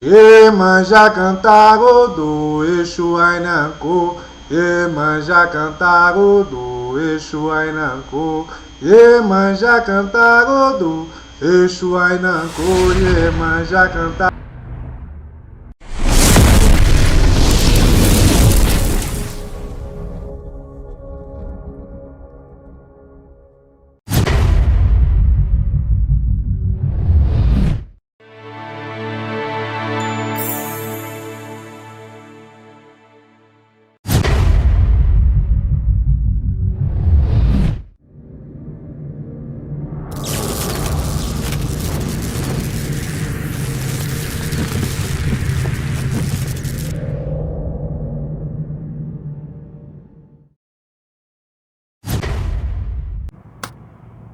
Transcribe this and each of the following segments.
Iemanjá cantarodo, Exu Ainanco. Iemanjá cantarodo, Exu Ainanco. Iemanjá cantarodo, Exu Ainanco. Iemanjá cantarodo.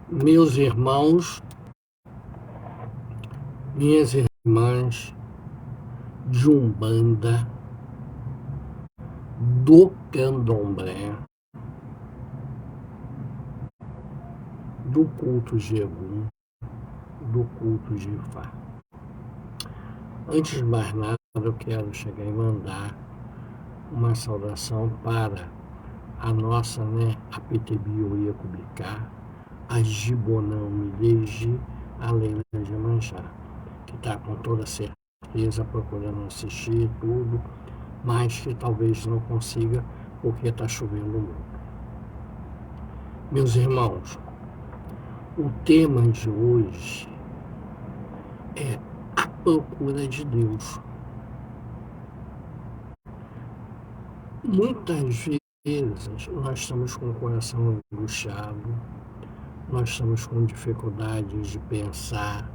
Meus irmãos, minhas irmãs de Umbanda, do Candomblé, do culto de Egum, do culto de Ifá. Antes de mais nada, eu quero chegar e mandar uma saudação para a nossa, a PTBio Iacubicá, a Gibonão Mideji, a Leila de Manjá, que está com toda certeza procurando assistir tudo, mas que talvez não consiga porque está chovendo muito. Meus irmãos, o tema de hoje é a procura de Deus. Muitas vezes nós estamos com o coração angustiado, nós estamos com dificuldades de pensar,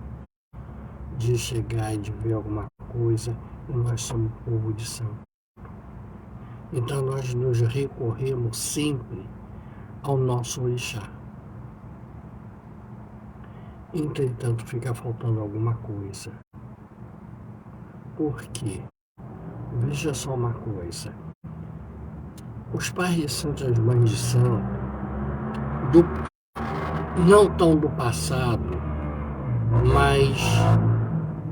de chegar e de ver alguma coisa, e nós somos povo de santo. Então nós nos recorremos sempre ao nosso orixá. Entretanto, fica faltando alguma coisa. Por quê? Veja só uma coisa. Os pais de santo e as mães de santo, não tão do passado, mas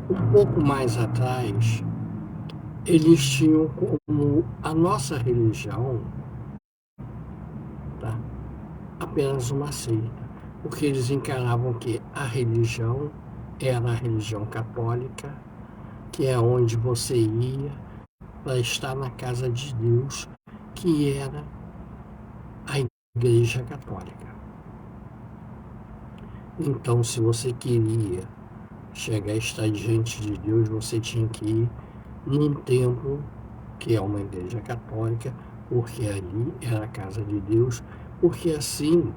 um pouco mais atrás, eles tinham como a nossa religião, tá, apenas uma seita, porque eles encaravam que a religião era a religião católica, que é onde você ia para estar na casa de Deus, que era a Igreja Católica. Então, se você queria chegar a estar diante de Deus, você tinha que ir num templo, que é uma igreja católica, porque ali era a casa de Deus, porque assim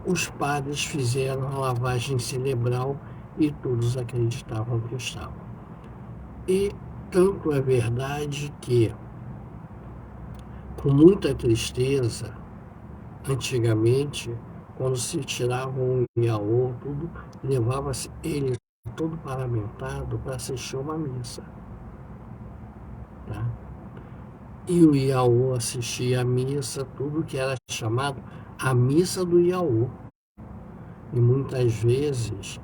os padres fizeram a lavagem cerebral e todos acreditavam que estavam. E tanto é verdade que, com muita tristeza, antigamente, quando se tiravam o iaô, tudo, levava-se ele todo paramentado para assistir uma missa. Tá? E o iaô assistia a missa, tudo que era chamado a missa do iaô. E muitas vezes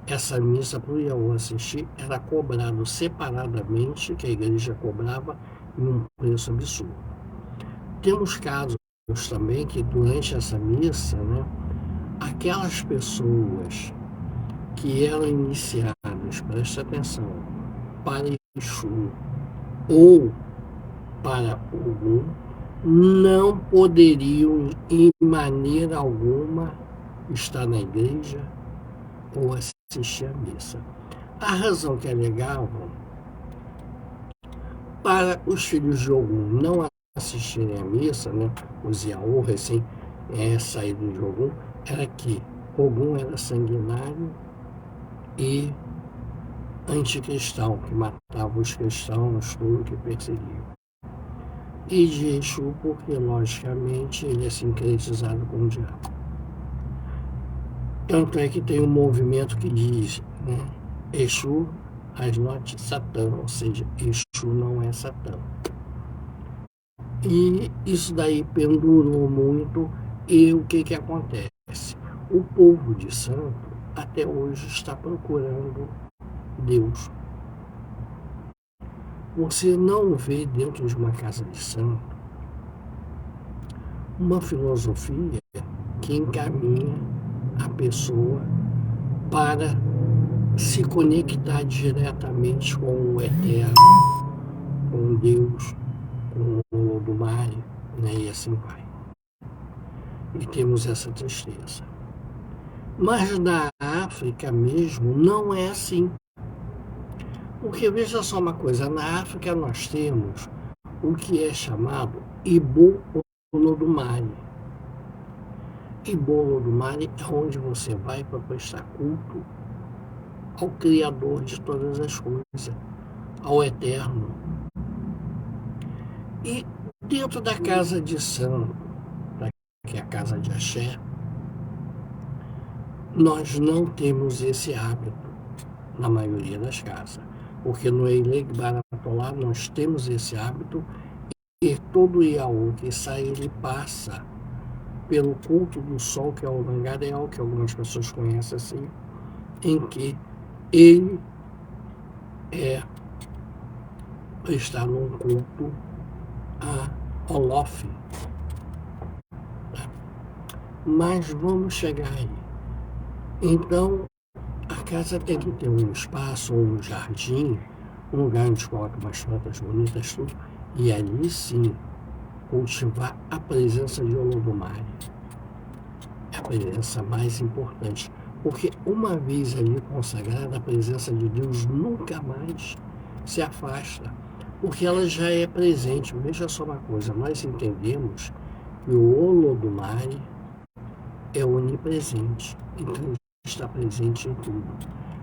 essa missa para o iaô assistir era cobrado separadamente, que a igreja cobrava em um preço absurdo. Temos casos também que durante essa missa, aquelas pessoas que eram iniciadas, preste atenção, para Exu ou para Ogum, não poderiam em maneira alguma estar na igreja ou assistir à missa. A razão que alegavam para os filhos de Ogum não assistirem à missa, os iaô recém saídos de Ogum, era que Ogum era sanguinário e anticristão, que matava os cristãos, tudo que perseguiam. E de Exu, porque logicamente ele é sincretizado com o diabo. Tanto é que tem um movimento que diz, Exu is not Satã, ou seja, Exu não é Satã. E isso daí pendurou muito, e o que acontece? O povo de santo até hoje está procurando Deus. você não vê dentro de uma casa de santo uma filosofia que encaminha a pessoa para se conectar diretamente com o Eterno, com Deus, com o Olodumare, né? E assim vai. E temos essa tristeza. Mas na África mesmo não é assim. Porque veja só uma coisa, na África nós temos o que é chamado Ibo Olodumare. Ibo Olodumare é onde você vai para prestar culto ao Criador de todas as coisas, ao Eterno. E dentro da casa de santo, que é a casa de Axé, nós não temos esse hábito na maioria das casas, porque no Eileg Baratolá nós temos esse hábito e todo Iaú que sai, ele passa pelo culto do sol, que é o Mangarel, que algumas pessoas conhecem assim, em que ele está num culto a Olof. Mas vamos chegar aí. Então, a casa tem que ter um espaço, um jardim, um lugar onde coloca umas plantas bonitas, tudo, e ali sim cultivar a presença de Olodumare. É a presença mais importante, porque uma vez ali consagrada, a presença de Deus nunca mais se afasta, porque ela já é presente. Veja só uma coisa, nós entendemos que o Olodumare é onipresente, então ele está presente em tudo.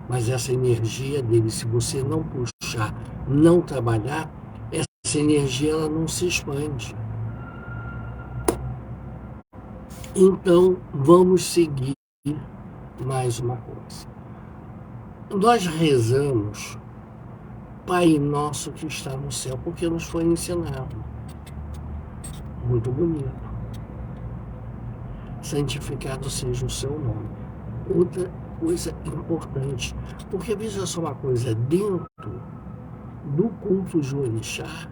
Mas essa energia dele, se você não puxar, não trabalhar, essa energia ela não se expande. Então, vamos seguir mais uma coisa. Nós rezamos Pai Nosso que está no céu, porque nos foi ensinado. Muito bonito. Santificado seja o seu nome. Outra coisa importante, porque veja só uma coisa, dentro do culto de Orixá,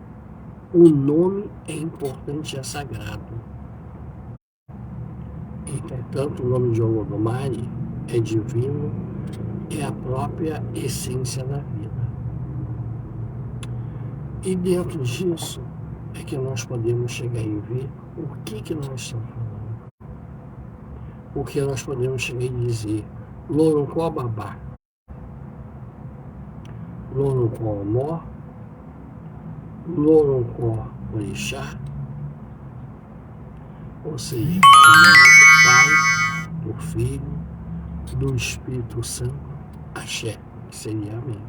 o nome é importante e é sagrado. Entretanto, o nome de Olodumare é divino, é a própria essência da vida. E dentro disso é que nós podemos chegar e ver o que nós estamos falando. Porque nós podemos chegar e dizer Loroncó Babá, Loroncó Omó, Loroncó Orixá, ou seja, em nome do Pai, do Filho, do Espírito Santo, Axé, que seria Amém.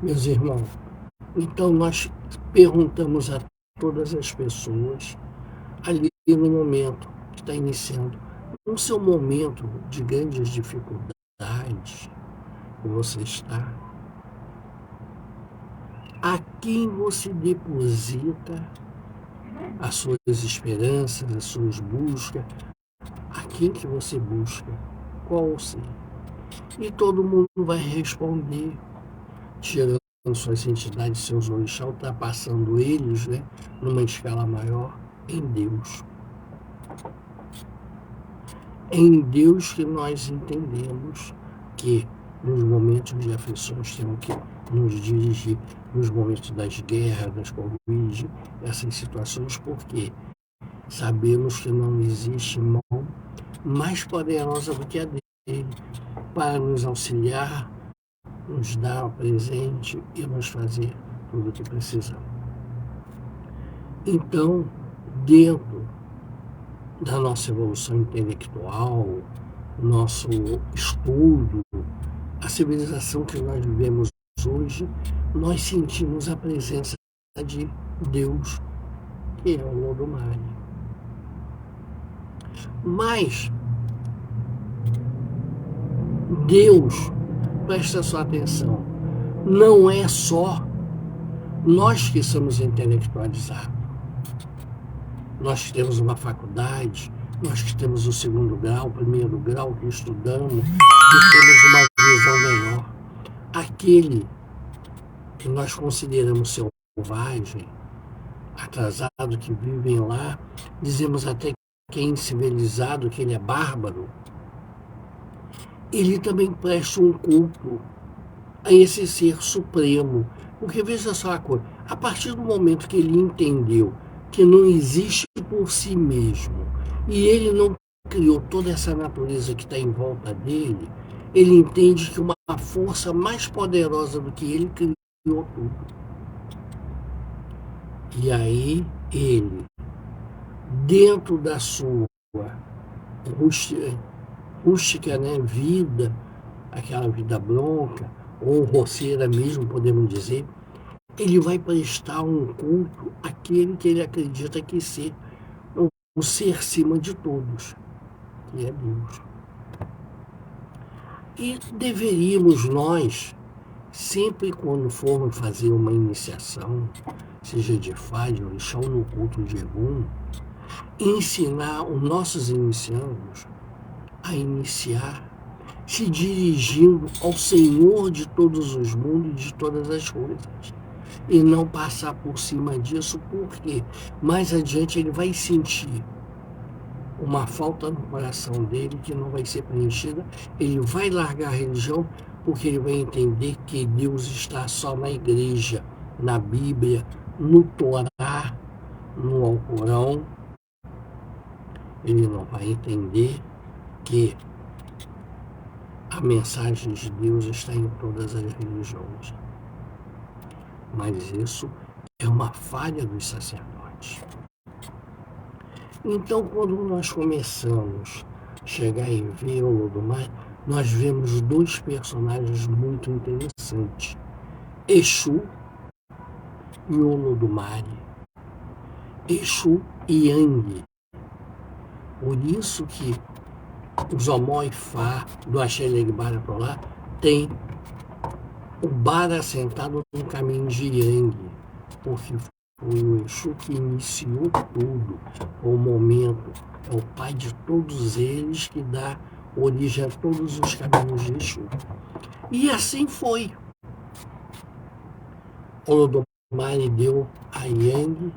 Meus irmãos, então nós perguntamos a todas as pessoas, ali no momento que está iniciando, no seu momento de grandes dificuldades que você está, a quem você deposita as suas esperanças, as suas buscas, a quem que você busca, qual o ser? E todo mundo vai responder, tirando suas entidades, seus orixás, ultrapassando eles, né, numa escala maior, em Deus. Em Deus que nós entendemos que nos momentos de aflições temos que nos dirigir, nos momentos das guerras, das Covid, essas situações, porque sabemos que não existe mão mais poderosa do que a dele para nos auxiliar, nos dar o presente e nos fazer tudo o que precisamos. Então, dentro da nossa evolução intelectual, nosso estudo, a civilização que nós vivemos hoje, nós sentimos a presença de Deus, que é o Olodumare. Mas Deus, presta sua atenção, não é só nós que somos intelectualizados. Nós que temos uma faculdade, nós que temos o segundo grau, o primeiro grau, que estudamos, que temos uma visão melhor. Aquele que nós consideramos selvagem, atrasado, que vivem lá, dizemos até que é incivilizado, que ele é bárbaro, ele também presta um culto a esse ser supremo. Porque veja só a coisa, a partir do momento que ele entendeu que não existe por si mesmo, e ele não criou toda essa natureza que está em volta dele, ele entende que uma força mais poderosa do que ele criou tudo. E aí ele, dentro da sua rústica, né, vida, aquela vida bronca, ou roceira mesmo, podemos dizer, ele vai prestar um culto àquele que ele acredita que ser o ser acima de todos, que é Deus. E deveríamos nós, sempre quando formos fazer uma iniciação, seja de Fá, de Orixá ou no culto de Egum, ensinar os nossos iniciandos a iniciar se dirigindo ao Senhor de todos os mundos e de todas as coisas. E não passar por cima disso, porque mais adiante ele vai sentir uma falta no coração dele que não vai ser preenchida. Ele vai largar a religião porque ele vai entender que Deus está só na igreja, na Bíblia, no Torá, no Alcorão. Ele não vai entender que a mensagem de Deus está em todas as religiões. Mas isso é uma falha dos sacerdotes. Então, quando nós começamos a chegar e ver o Olodumare, nós vemos dois personagens muito interessantes. Exu e Olodumare. Exu e Yang. Por isso que os Omó e Fá do Axé Legbara para lá tem o Bara sentado no caminho de Yang, porque foi o Exu que iniciou tudo, o momento, é o pai de todos eles que dá origem a todos os caminhos de Exu. E assim foi. Olodumare deu a Yang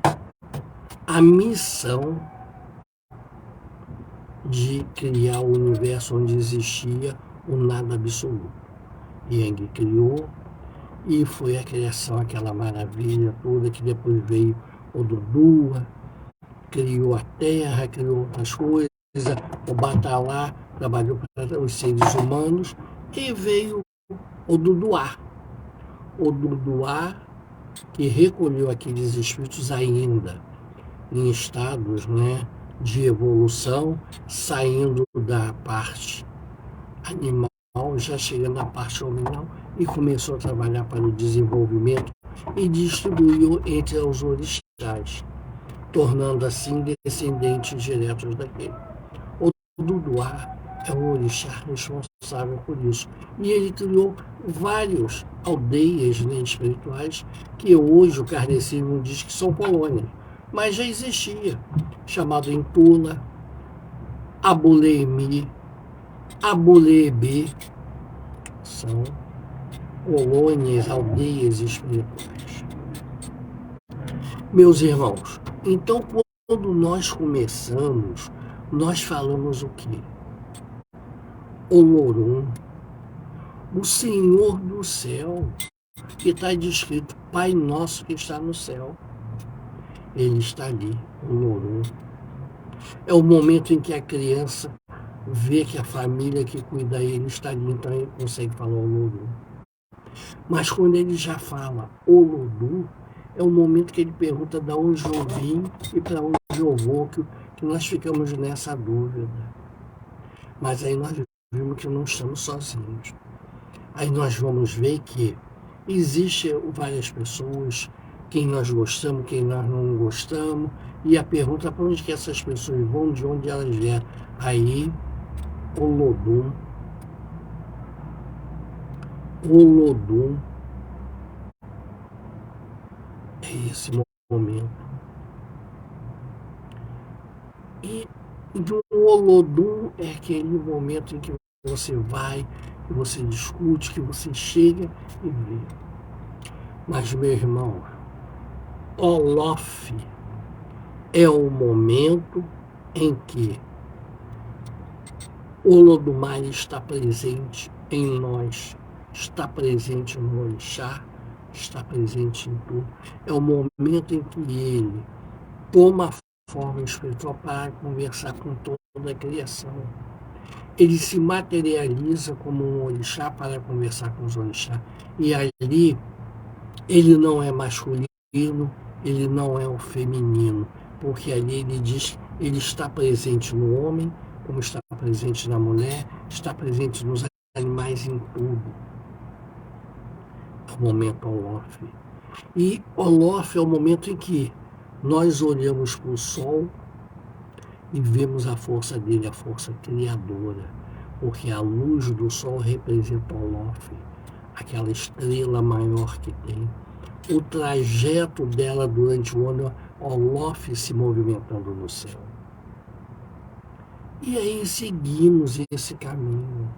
a missão de criar o universo onde existia o nada absoluto. Yang criou, e foi a criação, aquela maravilha toda, que depois veio o Dudua, criou a terra, criou outras coisas, o Batalá trabalhou para os seres humanos, e veio o Duduá. O Duduá que recolheu aqueles espíritos ainda em estados, né, de evolução, saindo da parte animal, já chegando à parte hominal, e começou a trabalhar para o desenvolvimento e distribuiu entre os orixás, tornando assim descendentes diretos daquele. O Duduá é o orixá responsável por isso. E ele criou várias aldeias, né, espirituais, que hoje o kardecismo diz que são colônias, mas já existia, chamado Intula, Abuleemi, Abuleebê, são colônias, aldeias espirituais. Meus irmãos, então quando nós começamos, nós falamos o quê? Olorum, o Senhor do céu, que está descrito, Pai nosso que está no céu. Ele está ali, Olorum. É o momento em que a criança vê que a família que cuida dele está ali, então ele consegue falar Olorum. Mas quando ele já fala Olodu, é o momento que ele pergunta de onde eu vim e para onde eu vou, que nós ficamos nessa dúvida. Mas aí nós vimos que não estamos sozinhos. Aí nós vamos ver que existem várias pessoas, quem nós gostamos, quem nós não gostamos, e a pergunta é para onde que essas pessoas vão, de onde elas vieram. Aí, Olodum é esse momento. E do Olodum é aquele momento em que você vai, que você discute, que você chega e vê. Mas, meu irmão, Olof é o momento em que o Olodumare está presente em nós, está presente no orixá, está presente em tudo. É o momento em que ele toma a forma espiritual para conversar com toda a criação. Ele se materializa como um orixá para conversar com os orixás. E ali ele não é masculino, ele não é o feminino, porque ali ele diz, ele está presente no homem, como está presente na mulher, está presente nos animais, em tudo. É o momento Olof. E Olof é o momento em que nós olhamos para o sol e vemos a força dele, a força criadora, porque a luz do sol representa Olof, aquela estrela maior que tem. O trajeto dela durante o ano, Olof se movimentando no céu. E aí seguimos esse caminho.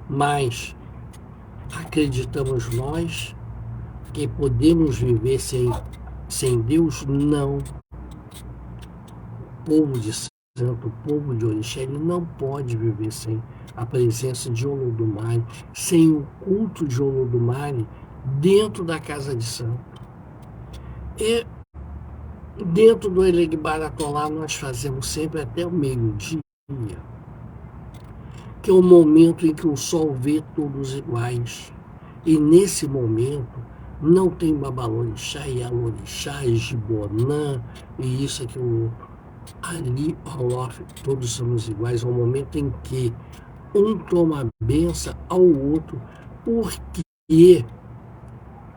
Mas acreditamos nós que podemos viver sem Deus? Não. O povo de santo, o povo de orixá, ele não pode viver sem a presença de Olodumare, sem o culto de Olodumare dentro da casa de santo. E dentro do Elegbaratolá nós fazemos sempre até o meio-dia, que é o momento em que o sol vê todos iguais. E nesse momento não tem Babalorixá, Ialorixá, Jibonã e isso, aqui, o outro. Ali, Olof, todos somos iguais. É o momento em que um toma a benção ao outro, porque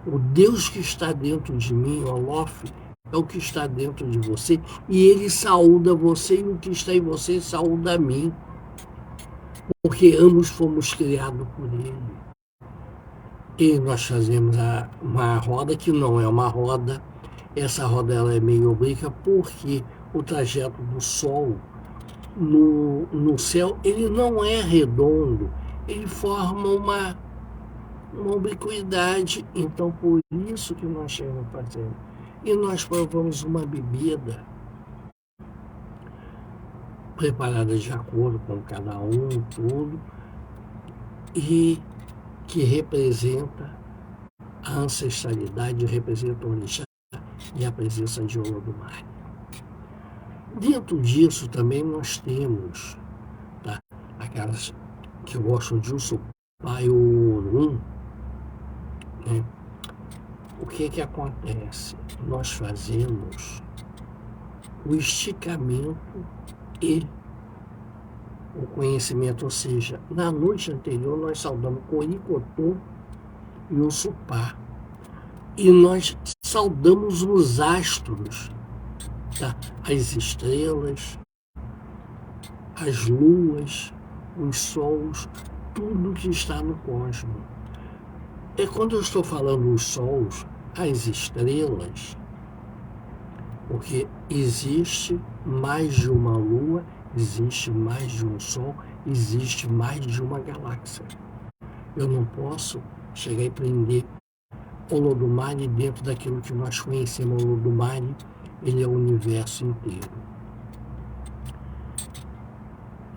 o Deus que está dentro de mim, Olof, é o que está dentro de você, e ele saúda você, e o que está em você saúda a mim, porque ambos fomos criados por ele. E nós fazemos uma roda que não é uma roda. Essa roda ela é meio oblíqua, porque o trajeto do Sol no céu, ele não é redondo, ele forma uma obliquidade. Então, por isso que nós estamos fazendo. E nós provamos uma bebida preparada de acordo com cada um, tudo, e que representa a ancestralidade, representa o orixá e a presença de Olodumare. Dentro disso também nós temos, tá, aquelas que gostam de Ussupá e o Orum, né? O que acontece? Nós fazemos o esticamento e o conhecimento, ou seja, na noite anterior nós saudamos Coricotô e Ussupá, e nós saudamos os astros, tá? As estrelas, as luas, os sols, tudo que está no cosmos. É quando eu estou falando os sols, as estrelas, porque existe mais de uma lua, existe mais de um sol, existe mais de uma galáxia. Eu não posso chegar e prender Olodumare dentro daquilo que nós conhecemos. Olodumare, ele é o universo inteiro.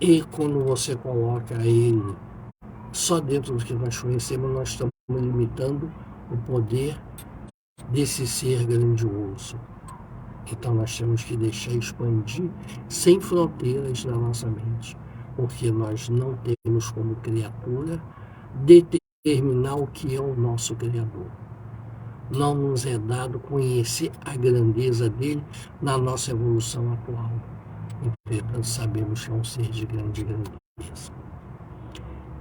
E quando você coloca ele só dentro do que nós conhecemos, nós estamos limitando o poder desse ser grandioso. Então nós temos que deixar expandir sem fronteiras na nossa mente, porque nós não temos como criatura determinar o que é o nosso Criador. Não nos é dado conhecer a grandeza dele na nossa evolução atual. Entretanto, sabemos que é um ser de grande grandeza.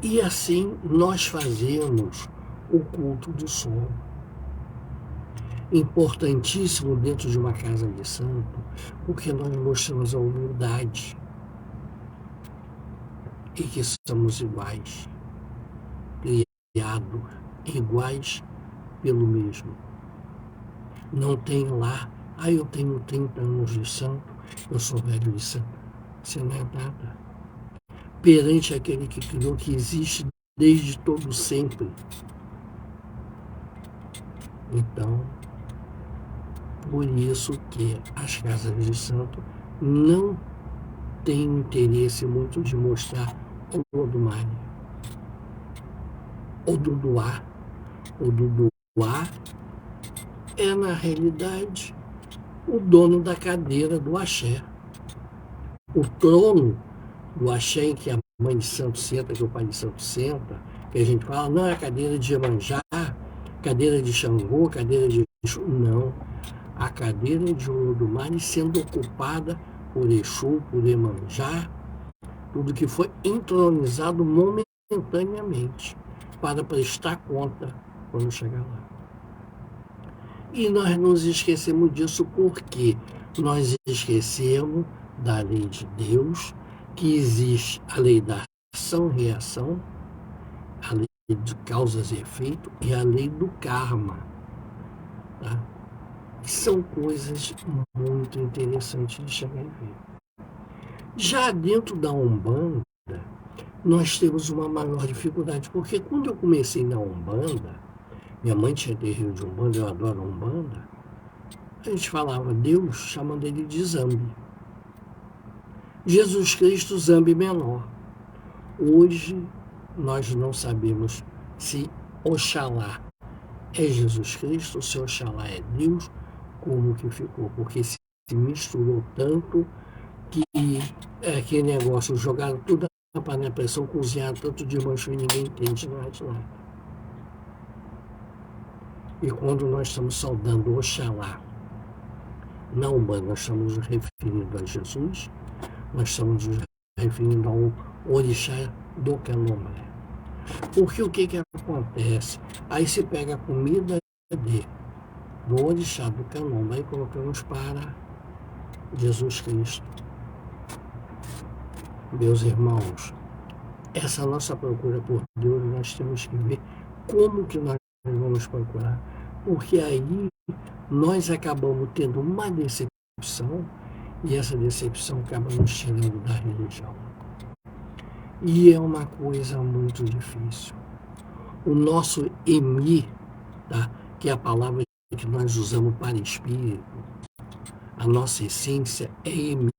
E assim nós fazemos o culto do sol. Importantíssimo dentro de uma casa de santo, porque nós mostramos a humildade e que somos iguais, criados iguais pelo mesmo. Não tem lá, eu tenho 30 anos de santo, eu sou velho de santo. Você não é nada perante aquele que criou, que existe desde todo sempre. Então, por isso que as casas de santo não têm interesse muito de mostrar o Odumare. O Duduá. O Duduá é, na realidade, o dono da cadeira do axé. O trono do axé em que a mãe de santo senta, que o pai de santo senta, que a gente fala, não, é a cadeira de Iemanjá, cadeira de Xangô, cadeira de Exu. Não. A cadeira de Olodumare sendo ocupada por Exu, por Iemanjá, tudo que foi entronizado momentaneamente para prestar conta quando chegar lá. E nós nos esquecemos disso porque nós esquecemos da lei de Deus, que existe a lei da ação-reação, a lei de causas e efeitos e a lei do karma. Tá? São coisas muito interessantes de chegar e ver. Já dentro da Umbanda, nós temos uma maior dificuldade, porque quando eu comecei na Umbanda, minha mãe tinha terreiro de Umbanda, eu adoro Umbanda, a gente falava Deus chamando ele de Zambi. Jesus Cristo, Zambi menor. Hoje, nós não sabemos se Oxalá é Jesus Cristo ou se Oxalá é Deus, como que ficou, porque se misturou tanto que aquele negócio, jogaram tudo na panela de pressão, cozinharam tanto de mancho e ninguém entende nada de nada. E quando nós estamos saudando Oxalá, na Umbanda nós estamos referindo a Jesus, nós estamos referindo ao orixá do Candomblé. Porque o que acontece? Aí se pega a comida do orixá do Candomblé e colocamos para Jesus Cristo. Meus irmãos, essa nossa procura por Deus, nós temos que ver como que nós vamos procurar. Porque aí nós acabamos tendo uma decepção e essa decepção acaba nos tirando da religião. E é uma coisa muito difícil. O nosso emi, tá? Que é a palavra que nós usamos para espírito, a nossa essência é emi.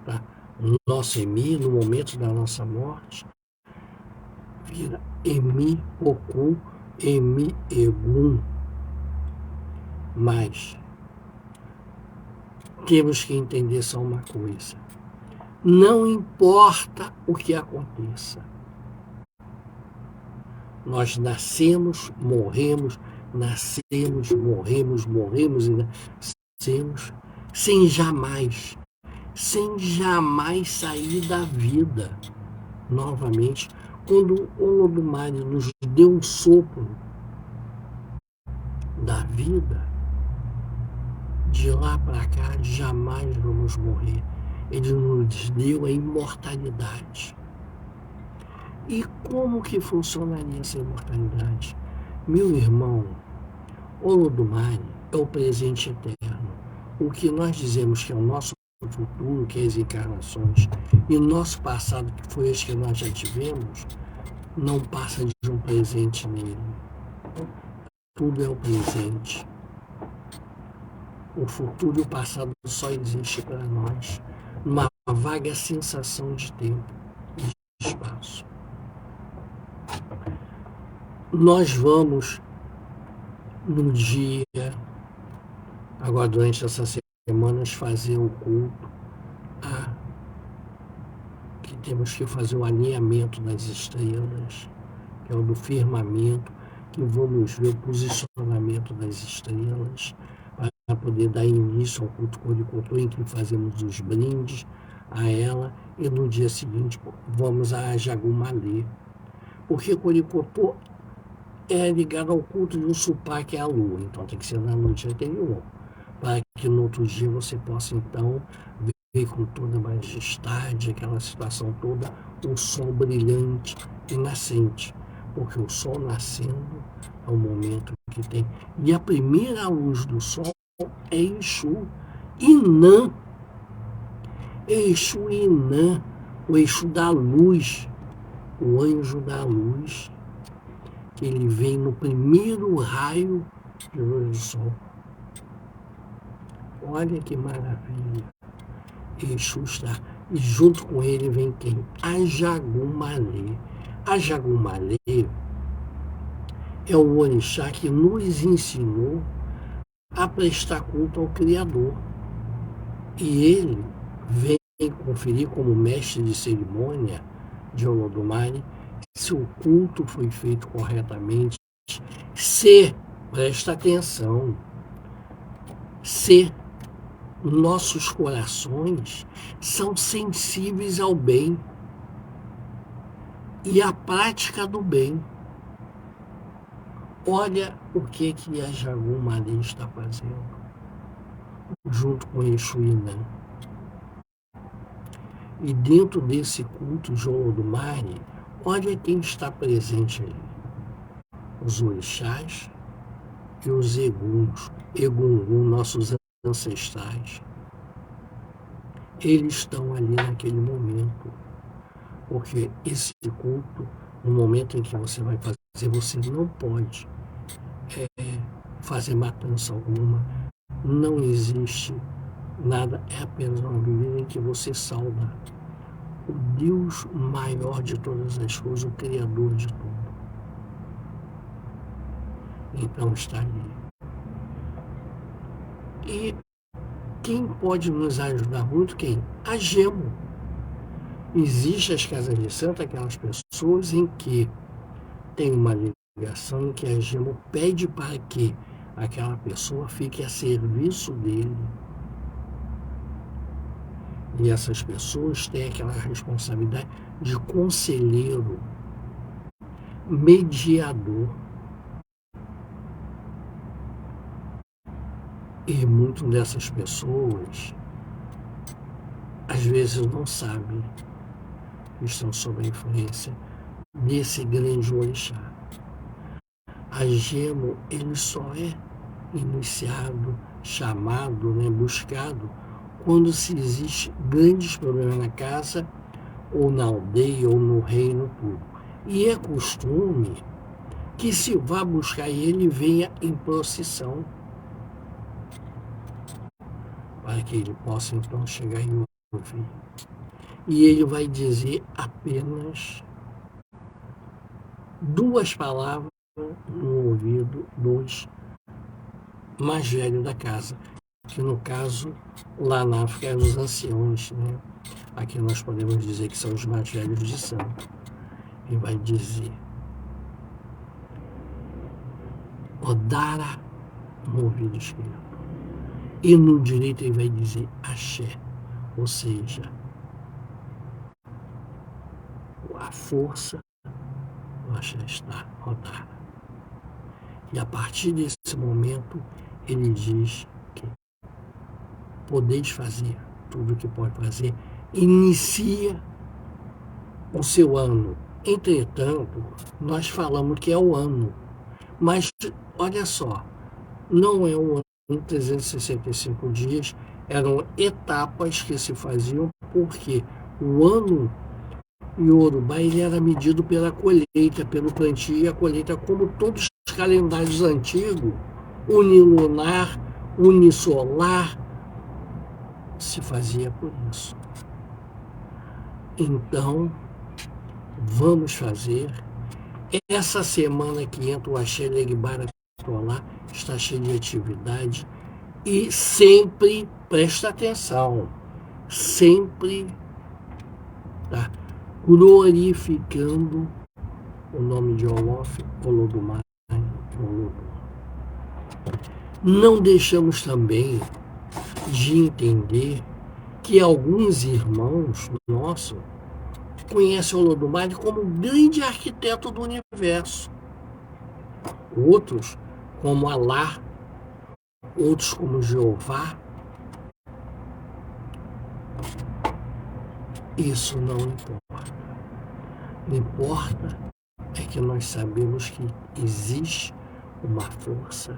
Tá? O nosso emi, no momento da nossa morte, vira emi Okun, emi Egum. Mas temos que entender só uma coisa. Não importa o que aconteça. Nós nascemos, morremos e nascemos sem jamais sair da vida. Novamente, quando o Olodumare nos deu um sopro da vida, de lá para cá jamais vamos morrer. Ele nos deu a imortalidade. E como que funcionaria essa imortalidade? Meu irmão, Olodumare é o presente eterno. O que nós dizemos que é o nosso futuro, que é as encarnações, e o nosso passado, que foi as que nós já tivemos, não passa de um presente nele. Tudo é o presente. O futuro e o passado só existe para nós, numa vaga sensação de tempo e de espaço. Nós vamos, no dia, agora durante essas semanas, fazer o culto, que temos que fazer o alinhamento das estrelas, que é o do firmamento, que vamos ver o posicionamento das estrelas, para poder dar início ao culto Coricotor, em que fazemos os brindes a ela, e no dia seguinte vamos a Jagumalê. Porque Coricotor é ligado ao culto de um supá, que é a lua, então tem que ser na noite anterior, para que no outro dia você possa então ver com toda a majestade, aquela situação toda, o sol brilhante e nascente, porque o sol nascendo é o momento que tem, e a primeira luz do sol é Exu Inã, Exu Inã, o Exu da luz, o anjo da luz. que ele vem no primeiro raio de luz do sol. Olha que maravilha. Exu está. E junto com ele vem quem? A Jagumalê. A Jagumalê é o orixá que nos ensinou a prestar culto ao Criador. E ele vem conferir como mestre de cerimônia de Olodumare se o culto foi feito corretamente, se, presta atenção, se nossos corações são sensíveis ao bem e à prática do bem. Olha o que a Jagumalê está fazendo, junto com Exu Inã. E dentro desse culto de Olodumare, olha quem está presente ali. Os orixás e os Egungun, nossos ancestrais. Eles estão ali naquele momento. Porque esse culto, no momento em que você vai fazer, você não pode fazer matança alguma. Não existe nada, é apenas uma bebida em que você sauda o Deus maior de todas as coisas, o Criador de tudo. Então está ali. E quem pode nos ajudar muito? Quem? A Gemo. Existem as casas de santo, aquelas pessoas em que tem uma ligação em que a Gemo pede para que aquela pessoa fique a serviço dele. E essas pessoas têm aquela responsabilidade de conselheiro, mediador. E muitas dessas pessoas, às vezes, não sabem que estão sob a influência desse grande orixá. A Gemo, ele só é iniciado, chamado, buscado, quando se existe grandes problemas na casa, ou na aldeia, ou no reino, tudo. E é costume que se vá buscar ele, venha em procissão, para que ele possa então chegar e ouvir. E ele vai dizer apenas 2 palavras no ouvido dos mais velhos da casa, que no caso, lá na África, eram os anciões, Aqui nós podemos dizer que são os mais velhos de santo. E vai dizer Odara no ouvido esquerdo. E no direito ele vai dizer Axé, ou seja, a força do Axé está Odara. E a partir desse momento ele diz que podeis fazer tudo o que pode fazer, inicia o seu ano. Entretanto, nós falamos que é o ano, mas olha só, não é um ano, 365 dias, eram etapas que se faziam, porque o ano Yorubá ele era medido pela colheita, pelo plantio e a colheita, como todos os calendários antigos, unilunar, unisolar, se fazia por isso. Então, vamos fazer. Essa semana que entra o Axé Legbara Tolá está cheio de atividade e sempre, presta atenção, sempre glorificando o nome de Olof, Olodumare, Olodum. Não deixamos também de entender que alguns irmãos nossos conhecem Olodumare como um grande arquiteto do universo. Outros como Alá, outros como Jeová. Isso não importa. O que importa é que nós sabemos que existe uma força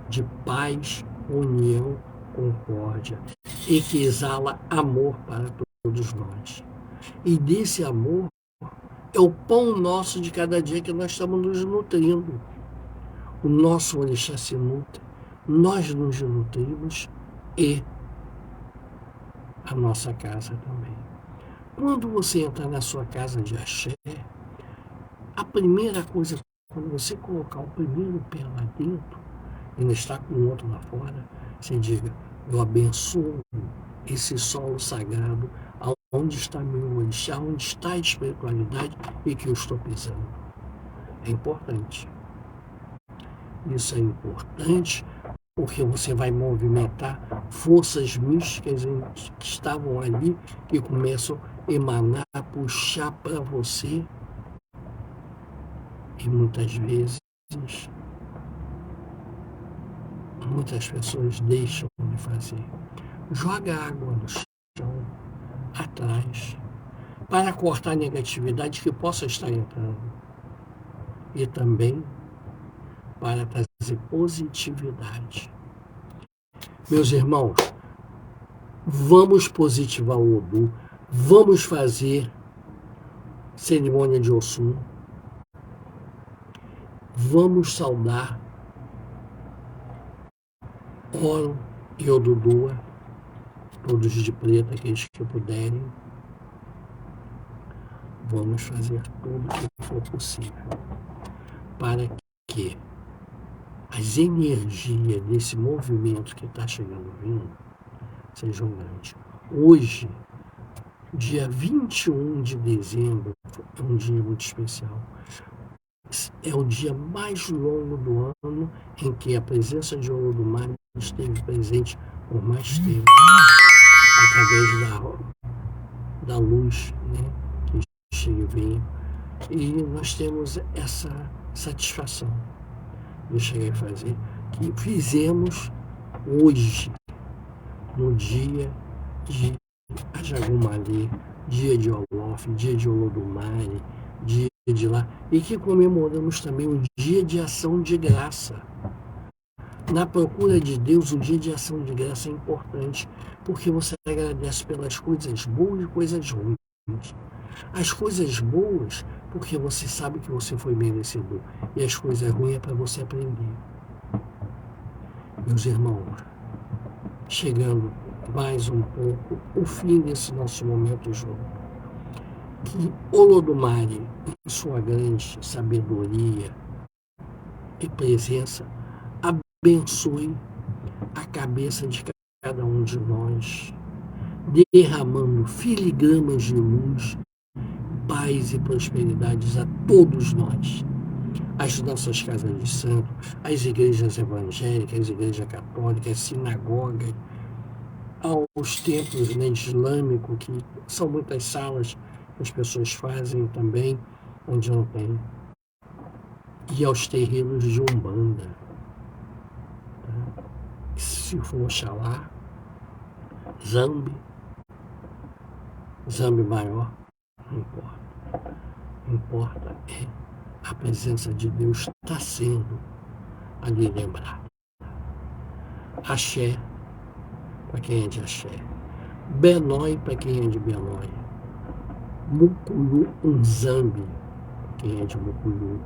de paz, união, concórdia e que exala amor para todos nós. E desse amor É o pão nosso de cada dia que nós estamos nos nutrindo. O nosso orixá se nutre, nós nos nutrimos e a nossa casa também. Quando você entrar na sua casa de axé, a primeira coisa, quando você colocar o primeiro pé lá dentro e não está com o outro lá fora, você diga: eu abençoo esse solo sagrado, onde está meu orixá, onde está a espiritualidade e que eu estou pisando. É importante. Isso é importante porque você vai movimentar forças místicas que estavam ali, que começam a emanar, a puxar para você. E muitas vezes, muitas pessoas deixam de fazer. Joga água no chão, atrás, para cortar a negatividade que possa estar entrando. E também para trazer positividade. Meus irmãos, vamos positivar o Odu, vamos fazer cerimônia de Oxum, vamos saudar Oro e Odudua, todos de preto, aqueles que puderem. Vamos fazer tudo o que for possível para que as energias desse movimento que está chegando vindo sejam grandes. Hoje, dia 21 de dezembro, é um dia muito especial. É o dia mais longo do ano em que a presença de Olodumare esteve presente por mais tempo, através da luz, né, que chega e vem. E nós temos essa satisfação de chegar e fazer, que fizemos hoje, no dia de Ajagumalê, dia de Olof, dia de Olodumare, dia de lá, e que comemoramos também o dia de ação de graça. Na procura de Deus, o dia de ação de graça é importante, porque você agradece pelas coisas boas e coisas ruins. As coisas boas, porque você sabe que você foi merecedor, e as coisas ruins é para você aprender. Meus irmãos, chegando mais um pouco o fim desse nosso momento junto, que Olodumare, em sua grande sabedoria e presença, abençoe a cabeça de cada um de nós, derramando filigramas de luz, paz e prosperidades a todos nós. As nossas casas de santo, as igrejas evangélicas, as igrejas católicas, as sinagogas, aos templos, né, islâmicos, que são muitas salas que as pessoas fazem também, onde não tem. E aos terreiros de Umbanda. Tá? Se for Oxalá, Zambi maior, não importa. Importa é a presença de Deus está sendo ali lembrada. Axé, para quem é de Axé. Benói, para quem é de Benói. Muculu Unzambi, para quem é de Muculu.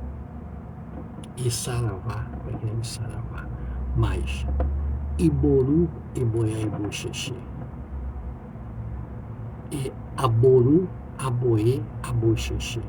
E Saravá, para quem é de Saravá. Mais Iboru, Iboiá e Boxexê. E Aboru, Aboê, Aboxexê.